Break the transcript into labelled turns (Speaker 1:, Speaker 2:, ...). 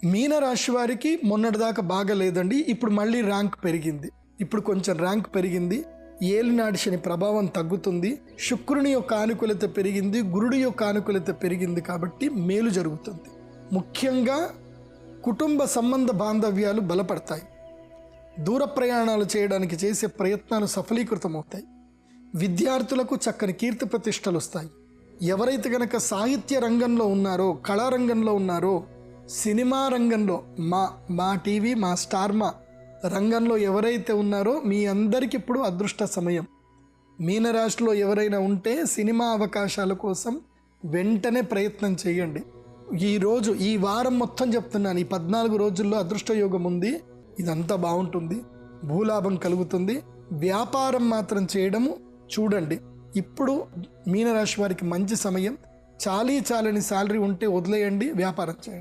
Speaker 1: మీనరాశి వారికి మొన్నటిదాకా బాగా లేదండి. ఇప్పుడు మళ్ళీ ర్యాంక్ పెరిగింది. ఇప్పుడు కొంచెం ర్యాంక్ పెరిగింది. ఏలినాటి శని ప్రభావం తగ్గుతుంది. శుక్రుని యొక్క ఆనుకూలత పెరిగింది. గురుడి యొక్క ఆనుకూలత పెరిగింది. కాబట్టి మేలు జరుగుతుంది. ముఖ్యంగా కుటుంబ సంబంధ బాంధవ్యాలు బలపడతాయి. దూర ప్రయాణాలు చేయడానికి చేసే ప్రయత్నాలు సఫలీకృతమవుతాయి. విద్యార్థులకు చక్కని కీర్తి ప్రతిష్టలు వస్తాయి. ఎవరైతే గనక సాహిత్య రంగంలో ఉన్నారో, కళారంగంలో ఉన్నారో, సినిమా రంగంలో, మా టీవీ, మా స్టార్మా రంగంలో ఎవరైతే ఉన్నారో మీ అందరికీ ఇప్పుడు అదృష్ట సమయం. మీనరాశిలో ఎవరైనా ఉంటే సినిమా అవకాశాల కోసం వెంటనే ప్రయత్నం చేయండి. ఈరోజు ఈ వారం మొత్తం చెప్తున్నాను, ఈ 14 రోజుల్లో అదృష్ట యోగం ఉంది. ఇదంతా బాగుంటుంది. భూలాభం కలుగుతుంది. వ్యాపారం మాత్రం చేయడము చూడండి. ఇప్పుడు మీనరాశి వారికి మంచి సమయం. చాలని శాలరీ ఉంటే వదిలేయండి, వ్యాపారం చేయండి.